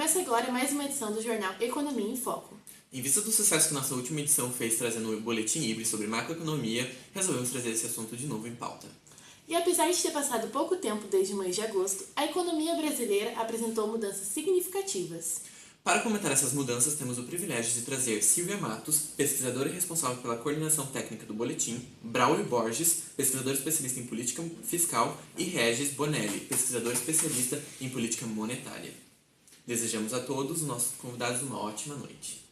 Começa agora mais uma edição do jornal Economia em Foco. Em vista do sucesso que nossa última edição fez trazendo o boletim híbrido sobre macroeconomia, resolvemos trazer esse assunto de novo em pauta. E apesar de ter passado pouco tempo desde o mês de agosto, a economia brasileira apresentou mudanças significativas. Para comentar essas mudanças, temos o privilégio de trazer Silvia Matos, pesquisadora e responsável pela coordenação técnica do boletim, Braulio Borges, pesquisador especialista em política fiscal, e Regis Bonelli, pesquisador especialista em política monetária. Desejamos a todos os nossos convidados uma ótima noite.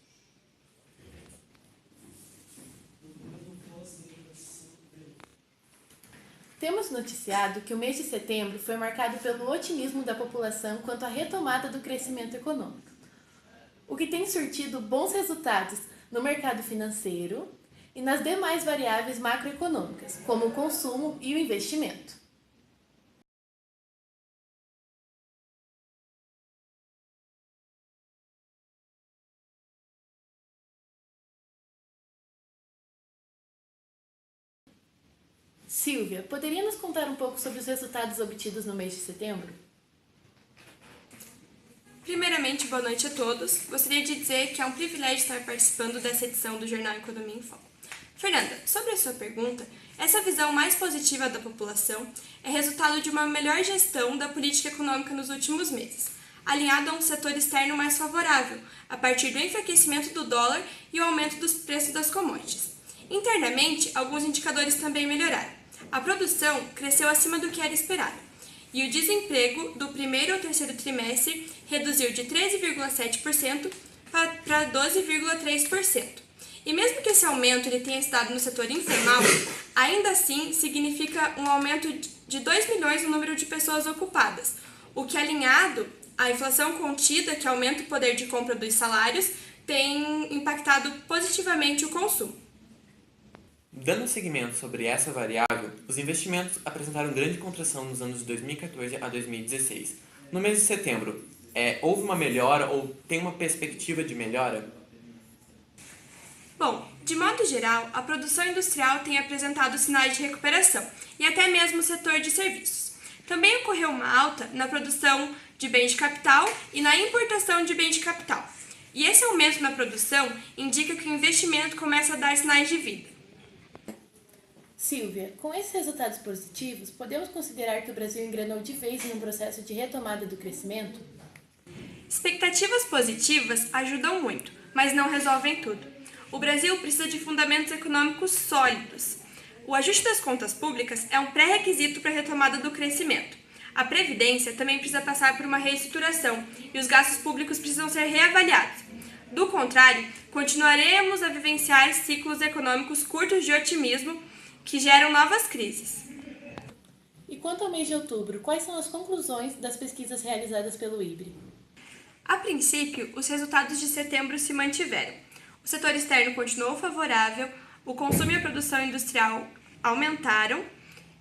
Temos noticiado que o mês de setembro foi marcado pelo otimismo da população quanto à retomada do crescimento econômico, o que tem surtido bons resultados no mercado financeiro e nas demais variáveis macroeconômicas, como o consumo e o investimento. Silvia, poderia nos contar um pouco sobre os resultados obtidos no mês de setembro? Primeiramente, boa noite a todos. Gostaria de dizer que é um privilégio estar participando dessa edição do Jornal Economia em Foco. Fernanda, sobre a sua pergunta, essa visão mais positiva da população é resultado de uma melhor gestão da política econômica nos últimos meses, alinhado a um setor externo mais favorável, a partir do enfraquecimento do dólar e o aumento dos preços das commodities. Internamente, alguns indicadores também melhoraram. A produção cresceu acima do que era esperado, e o desemprego do primeiro ao terceiro trimestre reduziu de 13,7% para 12,3%. E mesmo que esse aumento ele tenha estado no setor informal, ainda assim significa um aumento de 2 milhões no número de pessoas ocupadas, o que, alinhado à inflação contida, que aumenta o poder de compra dos salários, tem impactado positivamente o consumo. Dando seguimento sobre essa variável, os investimentos apresentaram grande contração nos anos de 2014 a 2016. No mês de setembro, houve uma melhora ou tem uma perspectiva de melhora? Bom, de modo geral, a produção industrial tem apresentado sinais de recuperação, e até mesmo o setor de serviços. Também ocorreu uma alta na produção de bens de capital e na importação de bens de capital. E esse aumento na produção indica que o investimento começa a dar sinais de vida. Silvia, com esses resultados positivos, podemos considerar que o Brasil engrenou de vez em um processo de retomada do crescimento? Expectativas positivas ajudam muito, mas não resolvem tudo. O Brasil precisa de fundamentos econômicos sólidos. O ajuste das contas públicas é um pré-requisito para a retomada do crescimento. A Previdência também precisa passar por uma reestruturação e os gastos públicos precisam ser reavaliados. Do contrário, continuaremos a vivenciar ciclos econômicos curtos de otimismo que geram novas crises. E quanto ao mês de outubro, quais são as conclusões das pesquisas realizadas pelo IBRE? A princípio, os resultados de setembro se mantiveram. O setor externo continuou favorável, o consumo e a produção industrial aumentaram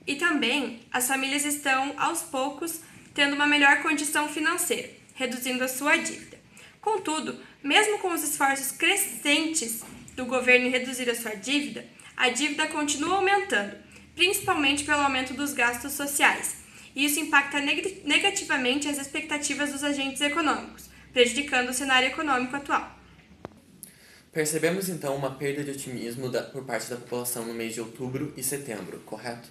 e também as famílias estão, aos poucos, tendo uma melhor condição financeira, reduzindo a sua dívida. Contudo, mesmo com os esforços crescentes do governo em reduzir a sua dívida, a dívida continua aumentando, principalmente pelo aumento dos gastos sociais, e isso impacta negativamente as expectativas dos agentes econômicos, prejudicando o cenário econômico atual. Percebemos então uma perda de otimismo por parte da população no mês de outubro e setembro, correto?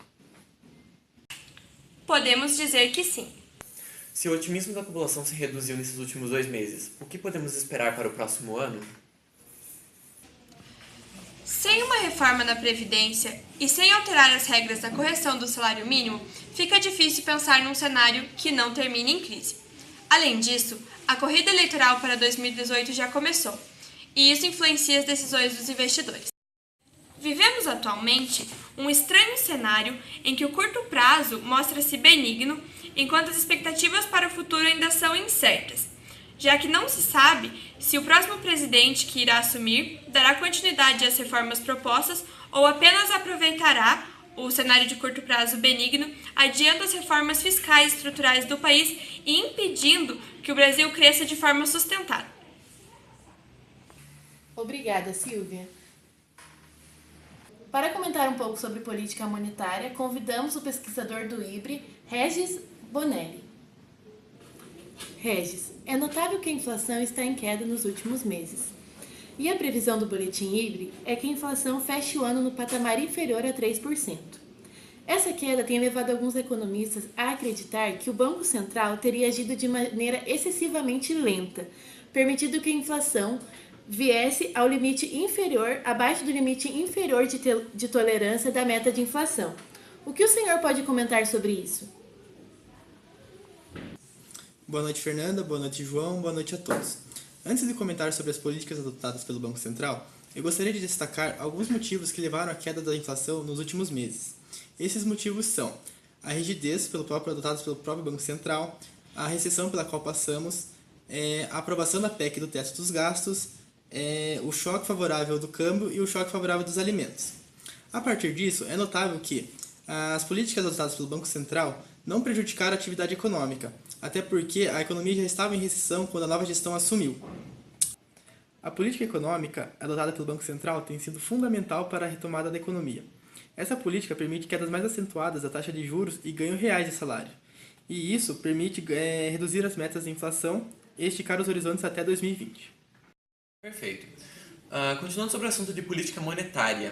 Podemos dizer que sim. Se o otimismo da população se reduziu nesses últimos 2 meses, o que podemos esperar para o próximo ano? Sem uma reforma na Previdência e sem alterar as regras da correção do salário mínimo, fica difícil pensar num cenário que não termine em crise. Além disso, a corrida eleitoral para 2018 já começou, e isso influencia as decisões dos investidores. Vivemos atualmente um estranho cenário em que o curto prazo mostra-se benigno, enquanto as expectativas para o futuro ainda são incertas, já que não se sabe se o próximo presidente que irá assumir dará continuidade às reformas propostas ou apenas aproveitará o cenário de curto prazo benigno, adiando as reformas fiscais e estruturais do país e impedindo que o Brasil cresça de forma sustentada. Obrigada, Silvia. Para comentar um pouco sobre política monetária, convidamos o pesquisador do IBRE, Regis Bonelli. Regis, é notável que a inflação está em queda nos últimos meses. E a previsão do Boletim IBRE é que a inflação feche o ano no patamar inferior a 3%. Essa queda tem levado alguns economistas a acreditar que o Banco Central teria agido de maneira excessivamente lenta, permitindo que a inflação viesse ao limite inferior, abaixo do limite inferior de tolerância da meta de inflação. O que o senhor pode comentar sobre isso? Boa noite, Fernanda. Boa noite, João. Boa noite a todos. Antes de comentar sobre as políticas adotadas pelo Banco Central, eu gostaria de destacar alguns motivos que levaram à queda da inflação nos últimos meses. Esses motivos são a rigidez adotadas pelo próprio Banco Central, a recessão pela qual passamos, a aprovação da PEC do teto dos gastos, o choque favorável do câmbio e o choque favorável dos alimentos. A partir disso, é notável que as políticas adotadas pelo Banco Central não prejudicaram a atividade econômica, até porque a economia já estava em recessão quando a nova gestão assumiu. A política econômica adotada pelo Banco Central tem sido fundamental para a retomada da economia. Essa política permite quedas mais acentuadas da taxa de juros e ganho reais de salário. E isso permite reduzir as metas de inflação e esticar os horizontes até 2020. Perfeito. Continuando sobre o assunto de política monetária,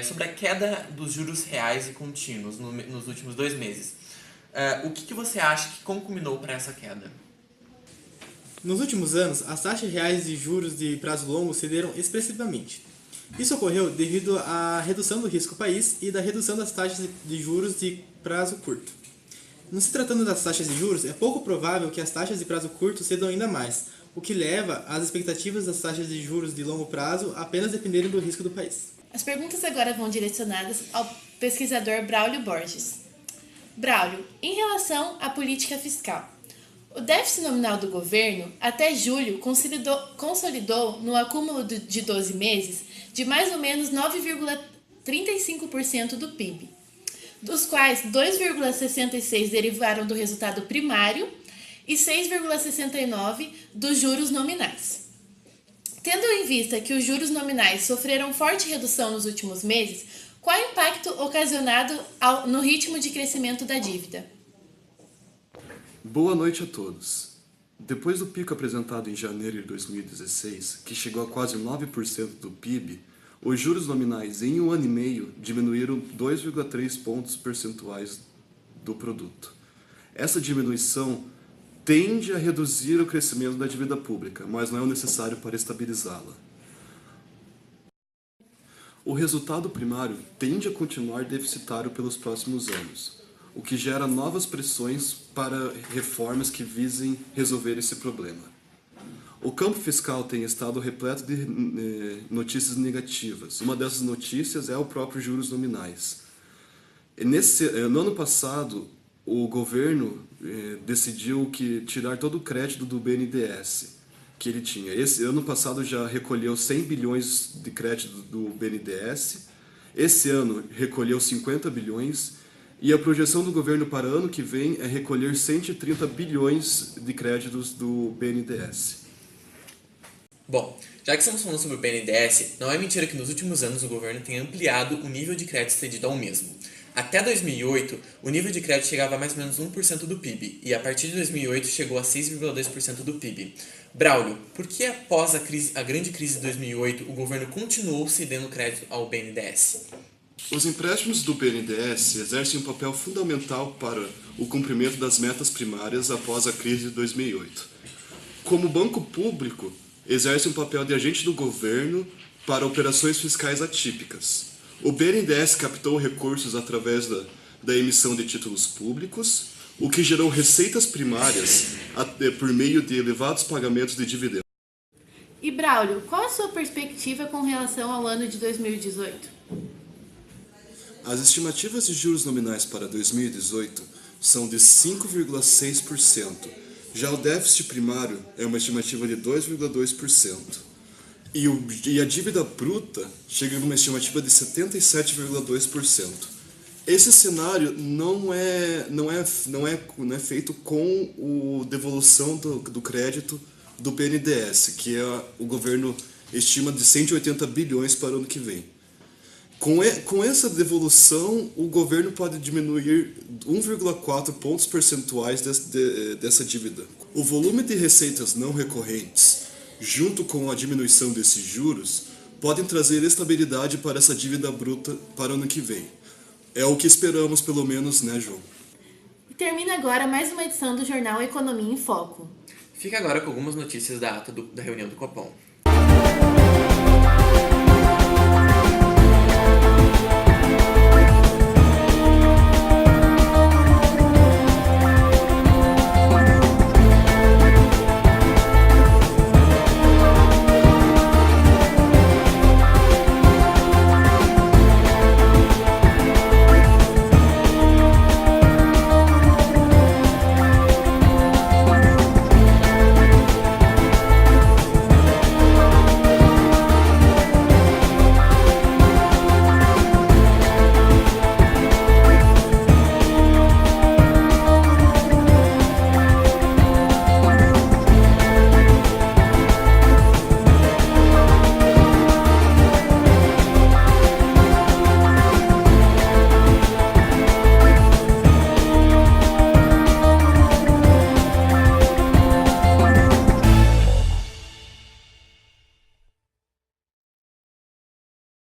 sobre a queda dos juros reais e contínuos nos últimos 2 meses. O que você acha que conculminou para essa queda? Nos últimos anos, as taxas reais de juros de prazo longo cederam expressivamente. Isso ocorreu devido à redução do risco país e da redução das taxas de juros de prazo curto. Não se tratando das taxas de juros, é pouco provável que as taxas de prazo curto cedam ainda mais, o que leva às expectativas das taxas de juros de longo prazo apenas dependerem do risco do país. As perguntas agora vão direcionadas ao pesquisador Braulio Borges. Braulio, em relação à política fiscal, o déficit nominal do governo, até julho, consolidou no acúmulo de 12 meses de mais ou menos 9,35% do PIB, dos quais 2,66% derivaram do resultado primário e 6,69% dos juros nominais. Tendo em vista que os juros nominais sofreram forte redução nos últimos meses, qual o impacto ocasionado no ritmo de crescimento da dívida? Boa noite a todos. Depois do pico apresentado em janeiro de 2016, que chegou a quase 9% do PIB, os juros nominais em 1 ano e meio diminuíram 2,3 pontos percentuais do produto. Essa diminuição tende a reduzir o crescimento da dívida pública, mas não é o necessário para estabilizá-la. O resultado primário tende a continuar deficitário pelos próximos anos, o que gera novas pressões para reformas que visem resolver esse problema. O campo fiscal tem estado repleto de notícias negativas. Uma dessas notícias é o próprio juros nominais. No ano passado, o governo decidiu tirar todo o crédito do BNDES que ele tinha. Esse ano passado já recolheu 100 bilhões de crédito do BNDES. Esse ano recolheu 50 bilhões. E a projeção do governo para ano que vem é recolher 130 bilhões de créditos do BNDES. Bom, já que estamos falando sobre o BNDES, não é mentira que nos últimos anos o governo tem ampliado o nível de crédito cedido ao mesmo. Até 2008, o nível de crédito chegava a mais ou menos 1% do PIB, e a partir de 2008 chegou a 6,2% do PIB. Braulio, por que após a grande crise de 2008 o governo continuou cedendo crédito ao BNDES? Os empréstimos do BNDES exercem um papel fundamental para o cumprimento das metas primárias após a crise de 2008. Como banco público, exerce um papel de agente do governo para operações fiscais atípicas. O BNDES captou recursos através da emissão de títulos públicos, o que gerou receitas primárias por meio de elevados pagamentos de dividendos. E Braulio, qual a sua perspectiva com relação ao ano de 2018? As estimativas de juros nominais para 2018 são de 5,6%. Já o déficit primário é uma estimativa de 2,2%. E a dívida bruta chega a uma estimativa de 77,2%. Esse cenário não é feito com a devolução do crédito do BNDES, que o governo estima de 180 bilhões para o ano que vem. Com essa devolução, o governo pode diminuir 1,4 pontos percentuais dessa dívida. O volume de receitas não recorrentes, junto com a diminuição desses juros, podem trazer estabilidade para essa dívida bruta para o ano que vem. É o que esperamos, pelo menos, né, João? E termina agora mais uma edição do jornal Economia em Foco. Fica agora com algumas notícias da ata da reunião do Copom.